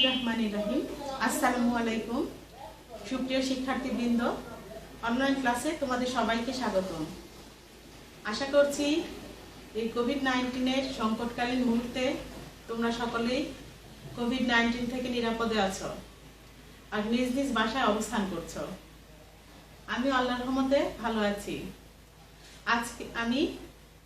বিসমিল্লাহির রহমানির রহিম। আসসালামু আলাইকুম সুপ্রিয় শিক্ষার্থীবৃন্দ, অনলাইন ক্লাসে তোমাদের সবাইকে স্বাগতম। আশা করছি এই কোভিড-19 সংকটকালীন মুহূর্তে তোমরা সকলেই কোভিড-19 থেকে নিরাপদে আছো আর নিজ নিজ বাসায় অবস্থান করছো। আমি আল্লাহর রহমতে ভালো আছি। আজকে আমি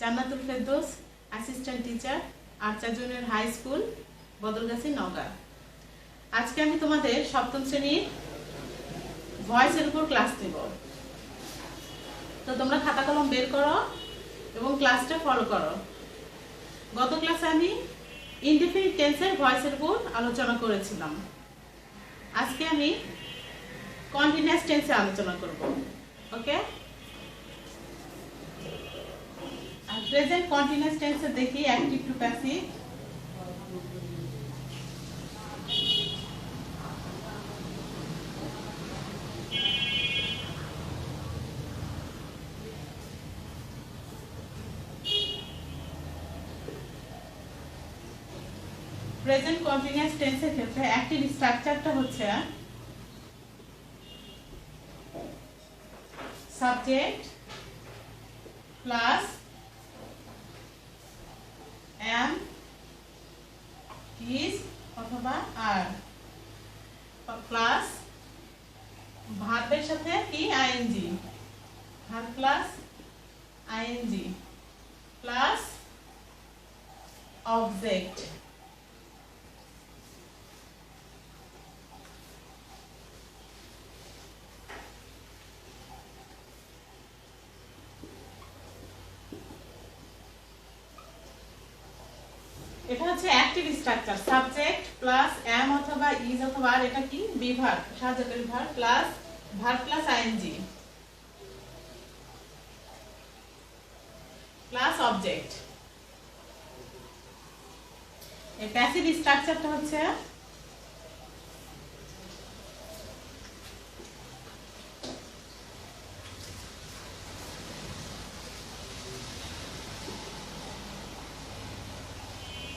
Jannatul Ferdous, assistant teacher, Archer junior high school, Badalgachhi, Naogaon. আজকে আমি তোমাদের সপ্তম শ্রেণীর ভয়েসের উপর ক্লাস দেব। তো তোমরা খাতা কলম বের করো এবং ক্লাসটা ফলো করো। গত ক্লাসে আমি ইনডেফিনিট টেন্সের ভয়েসের উপর আলোচনা করেছিলাম। আজকে আমি কন্টিনিউয়াস টেন্সে আলোচনা করব। ওকে, আর প্রেজেন্ট কন্টিনিউয়াস টেন্সে দেখি active to passive. Present continuous টেন্সের ক্ষেত্রে অ্যাক্টিভ স্ট্রাকচারটা হচ্ছে সাবজেক্ট প্লাস am, is অথবা আর প্লাস ভার্বের সাথে কি ING, verb plus ING plus object. এটা হচ্ছে active structure. Subject plus am অথবা is অথবা আর, এটা কি বিভাগ, সাহায্যকারী verb plus verb plus ING plus object. এই প্যাসিভ স্ট্রাকচারটা হচ্ছে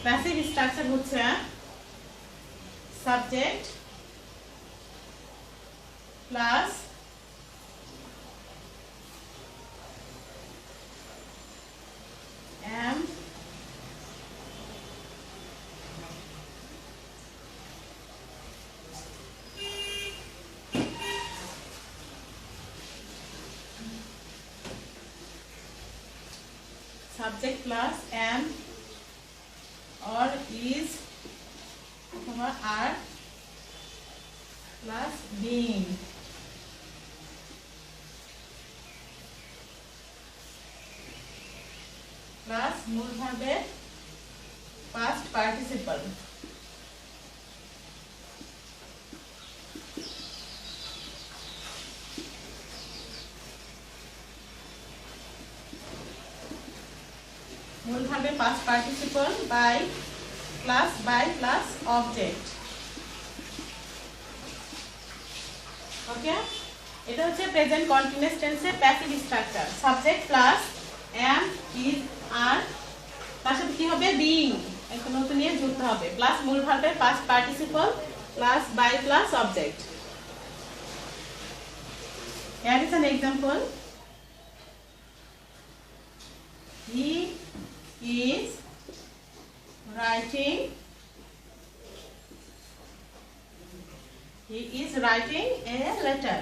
প্যাসিভ স্ট্রাকচার হচ্ছে subject plus am subject plus am or is অথবা are প্লাস being প্লাস মূল ভার্বের পাস্ট পার্টিসিপল। মূল ভার্বের past participle by plus object. Okay, এটা হচ্ছে প্রেজেন্ট কন্টিনিউয়াস টেন্সের passive structure. Subject plus am, is, are, তার সাথে কি হবে বিইং, একটা নতুন নিয়ে যুক্ত হবে, প্লাস মূল ভার্বের past participle plus by plus object. Here is an example. He is writing a letter.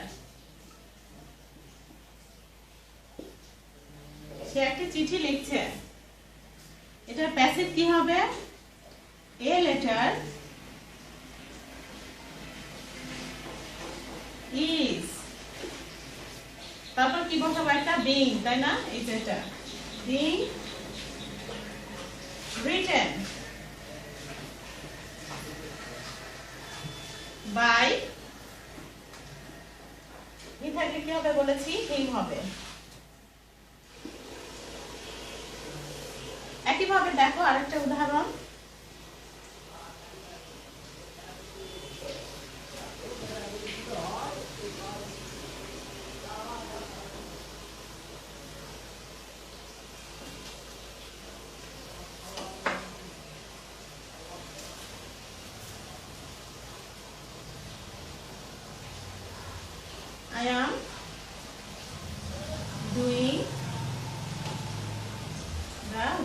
সে একটা চিঠি লিখছে। এটার প্যাসিভ কি হবে? a letter is, তারপর কি বসাবো? একটা being, তাই না? এই যে এটা being written by, হি থাকলে কি হবে বলেছি? him হবে। একইভাবে দেখো আরেকটা উদাহরণ।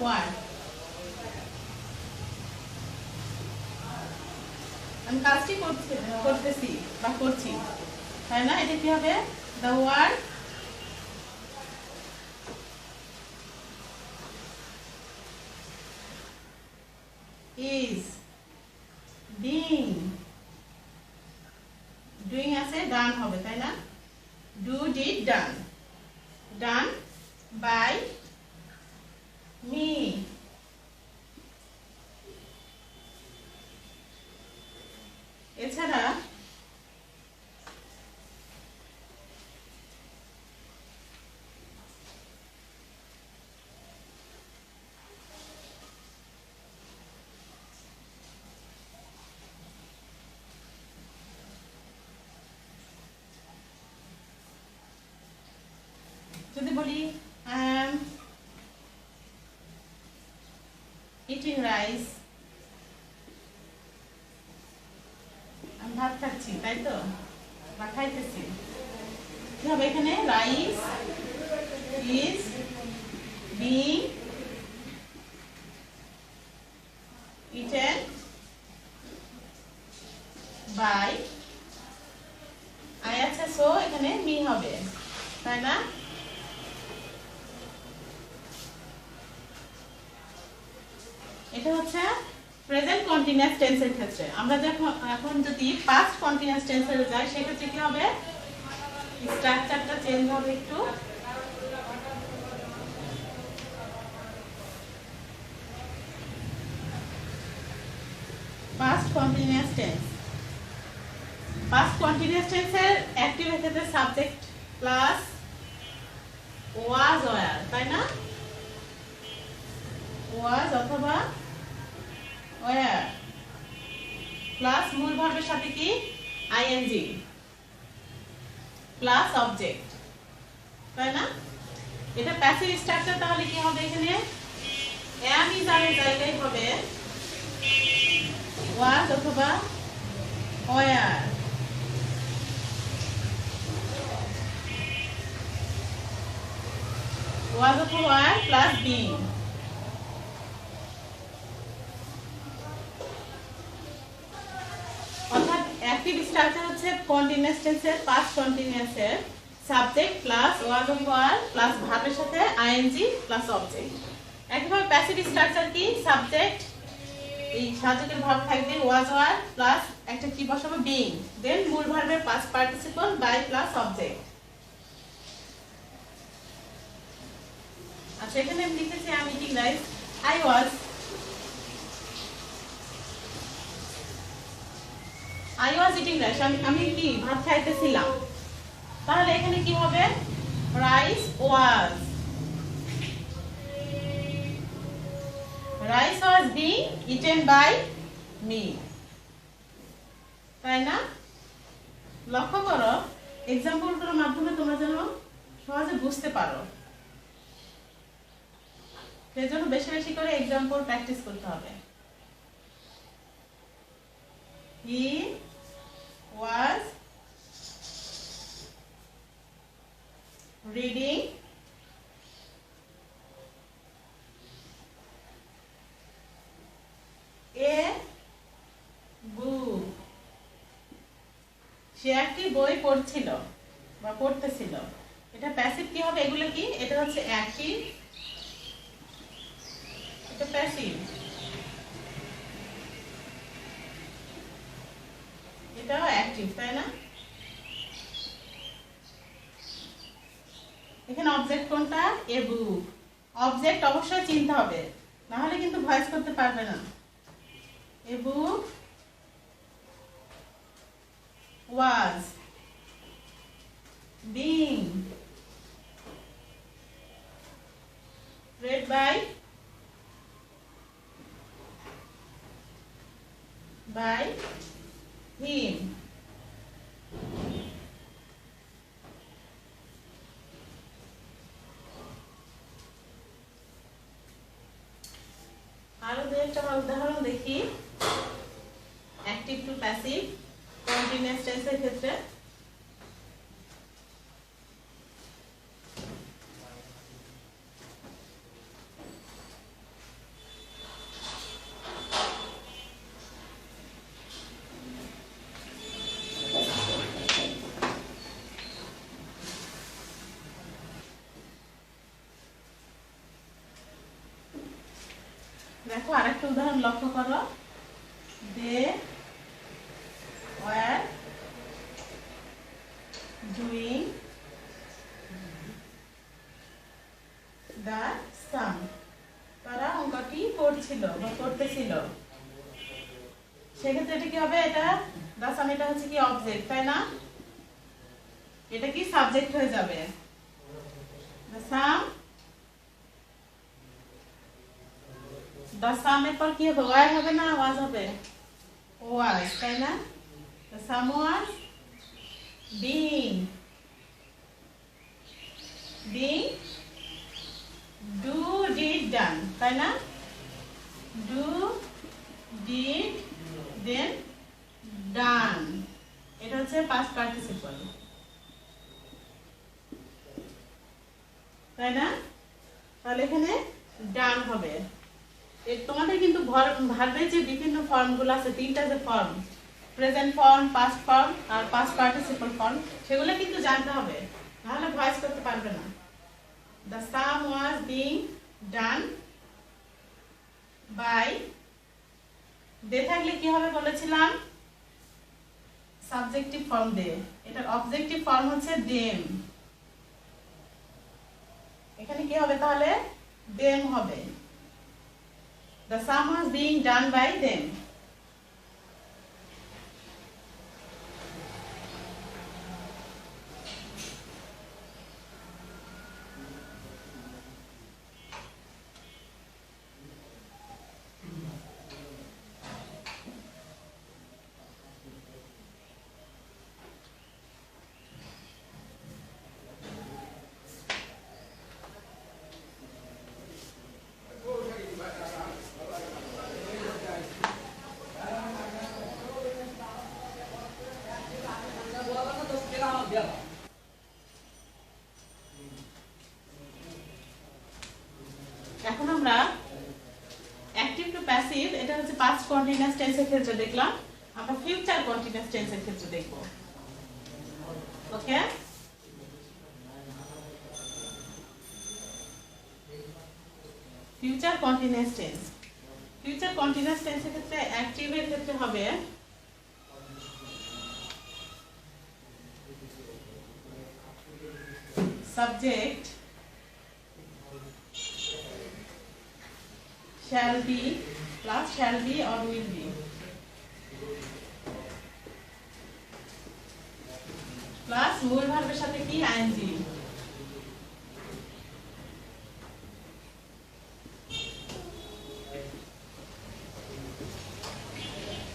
ওয়ার্ড। আমি কাজটি করতেছি বা করছি, তাই না? এটা কি হবে? The word is being, doing আছে done হবে, তাই না? do did done, done by me। এছাড়া যদি বলি I am eating rice, আমি ভাত খাচ্ছি, তাই তো, বা খাইতেছি, কি হবে এখানে? Rice is being eaten by, I আছে সো এখানে মি হবে, তাই না? এটা হচ্ছে প্রেজেন্ট কন্টিনিউয়াস টেন্সের ক্ষেত্রে। আমরা যখন এখন যদি পাস্ট কন্টিনিউয়াস টেন্সে যাই সেক্ষেত্রে কি হবে? স্ট্রাকচারটা চেঞ্জ হবে একটু। Past continuous tense, past continuous টেন্সের অ্যাক্টিভের ক্ষেত্রে সাবজেক্ট প্লাস ওয়াজ ওয়্যার, তাই না? ওয়াজ অথবা ওয়্যার প্লাস মূল ভার্বের সাথে কি? আইএনজি প্লাস অবজেক্ট, তাই না? এটা প্যাসিভ স্ট্রাকচার। তাহলে কি হবে এখানে? am is আর এর জায়গায় হবে was অথবা were, was অথবা were প্লাস being। অর্থাৎ অ্যাক্টিভ স্ট্রাকচার হচ্ছে কন্টিনিউয়াস টেন্সের পাস্ট কন্টিনিউয়াসের সাবজেক্ট প্লাস was অথবা were প্লাস ভার্বের সাথে আইএনজি প্লাস অবজেক্ট। একইভাবে প্যাসিভ স্ট্রাকচার কি? সাবজেক্ট, এই সাবজেক্টের ভার্ব থাকবে was were প্লাস একটা কি বসাবো? being, দেন মূল ভার্বের past participle by plus object. আচ্ছা, এখানে আমি লিখেছি আমি eating rice, I was eating rice, আমি কি ভাত খাইতেছিলাম। তাহলে এখানে কি হবে? Rice was, rice was being eaten by me, তাই না? লক্ষ্য করো এক্সাম্পলগুলোর মাধ্যমে তোমরা যেন সহজে বুঝতে পারো, সেজন্য বেশি বেশি করে এক্সাম্পল প্র্যাকটিস করতে হবে। He was reading a book, সে একটি বই পড়ছিল বা পড়তেছিল। এটা প্যাসিভ কি হবে? এগুলো কি? এটা হচ্ছে অ্যাক্টিভ, এটা প্যাসিভ, এটাও অ্যাক্টিভ, তাই না? এখানে অবজেক্ট কোনটা? এ বুক। অবজেক্ট অবশ্যই চিনতে হবে, না হলে কিন্তু ভয়েস করতে পারবে না। এ বুক was being read by him। আরো দু একটা উদাহরণ দেখি অ্যাক্টিভ টু প্যাসিভ কন্টিনিউয়াস টেন্সের ক্ষেত্রে। দেখো আরেকটা উদাহরণ লক্ষ্য করো। দে ওয়ার ডুইং দ্য সাম। তারা অঙ্কটি করছিল বা করতেছিল। সেক্ষেত্রে এটা কি হবে? এটা দ্য সাম, এটা হচ্ছে কি অবজেক্ট, তাই না? এটা কি সাবজেক্ট হয়ে যাবে। দ্য সাম, দ্য সাম এর পর কি হবে? ওয়ার হবে না ওয়াজ হবে? ওয়াজ, তাই না? The same was being, being, do, did, done, তাই না? Do, did, then done. এটা হচ্ছে পাস্ট পার্টিসিপল, তাই না? তাহলে এখানে ডান হবে। তোমাদের কিন্তু ভার্বের যে বিভিন্ন ফর্মগুলো আছে, তিনটা যে form, present form, past form আর পাস্ট পার্টিসিপল ফর্ম, সেগুলো কিন্তু জানতে হবে, নাহলে ভয়েস করতে পারবে না। The sum was being done by, দে থাকলে কি হবে বলেছিলাম? Subjective form they. এটার অবজেক্টিভ ফর্ম হচ্ছে them। এখানে কি হবে তাহলে? them হবে। The sum was being done by them. এখন আমরা অ্যাক্টিভ টু প্যাসিভ, এটা হচ্ছে পাস্ট কন্টিনিউয়াস টেন্সের ক্ষেত্রে দেখলাম। আমরা ফিউচার কন্টিনিউয়াস টেন্সের ক্ষেত্রে দেখব। Okay, future continuous tense. Future continuous টেন্সের ক্ষেত্রে অ্যাক্টিভের ক্ষেত্রে হবে subject shall be plus shall be or will be plus মূল ভার্বের সাথে কি ing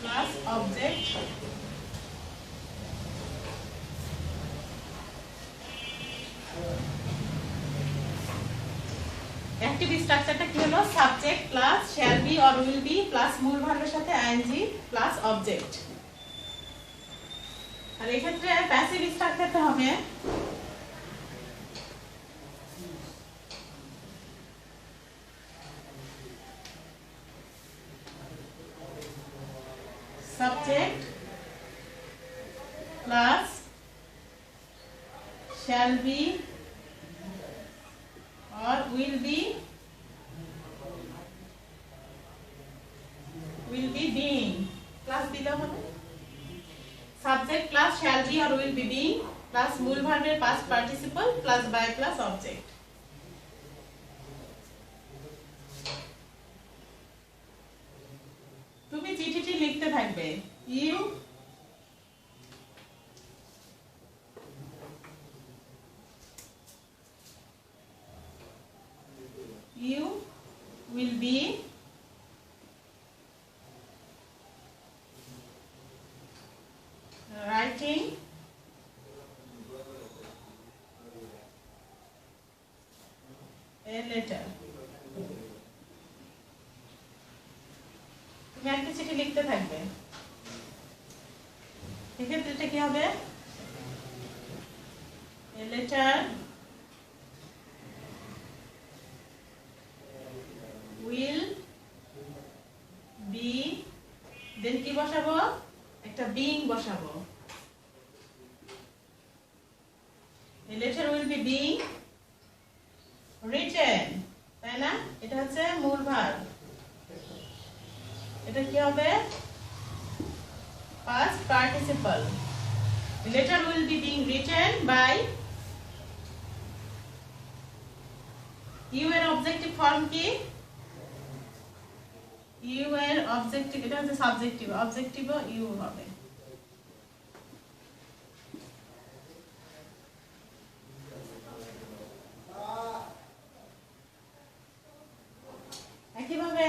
plus object অ্যাক্টিভ স্ট্রাকচারটা কি হলো? Subject plus shall be or will be plus মূল ভার্বের সাথে আইএনজি প্লাস অবজেক্ট। আর এই ক্ষেত্রে প্যাসিভ স্ট্রাকচারটা হবে subject plus shall be or will be being plus দিলে হবে subject plus shall be or will be being plus মূল ভার্বের past participle plus by plus object। তুমি চিঠিটি লিখতে থাকবে। You will be writing a letter। তুমি একটা চিঠি লিখতে থাকবে। এক্ষেত্রে এটা কি হবে? A letter will be, then কি বসাবো? একটা being বসাবো। A letter will be being written, তাই না? এটা হচ্ছে মূল ভার্ব। এটা কি হবে? Past participle. The letter will be being written by you এর objective form কি? you এর objective, এটা হচ্ছে subjective, objective ও you হবে। একইভাবে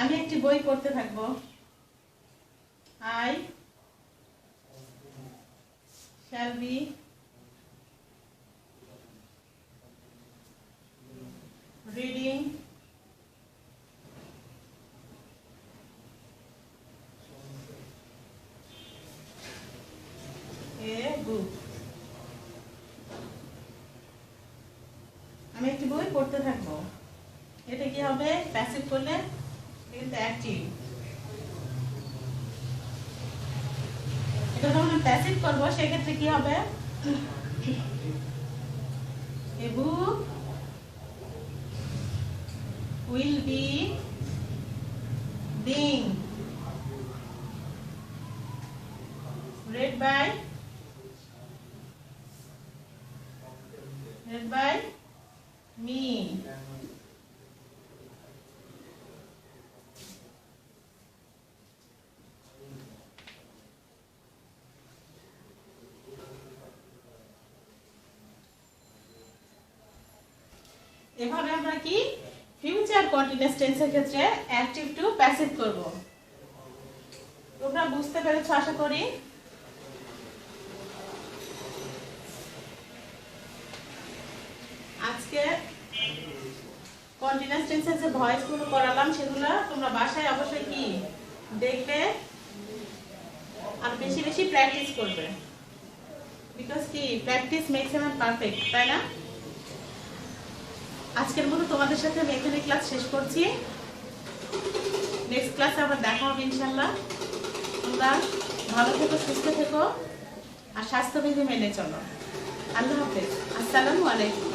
আমি একটি বই পড়তে থাকবো। I shall be reading a book. আমি একটি বই পড়তে থাকবো। এটা কি হবে? প্যাসিভ করলে কিন্তু অ্যাক্টিভ। এটা যখন প্যাসিভ করব সেক্ষেত্রে কি হবে? A book will be being read by me. এভাবে আমরা কি ফিউচার কন্টিনিউয়াস টেন্সের ক্ষেত্রে অ্যাক্টিভ টু প্যাসিভ করব। তোমরা বুঝতে পেরেছো আশা করি। আজকে কন্টিনিউয়াস টেন্সের যে ভয়েসগুলো করালাম সেগুলো তোমরা বাসায় অবশ্যই কি দেখবে আর বেশি বেশি প্র্যাকটিস করবে। বিকজ কি practice makes a man perfect, তাই না? আজকের মতো তোমাদের সাথে আমি এখানে ক্লাস শেষ করছি। নেক্সট ক্লাসে আবার দেখা হবে ইনশাআল্লাহ। তোমরা ভালো থেকো, সুস্থ থেকো আর স্বাস্থ্যবিধি মেনে চলো। আল্লাহ হাফেজ। আসসালামু আলাইকুম।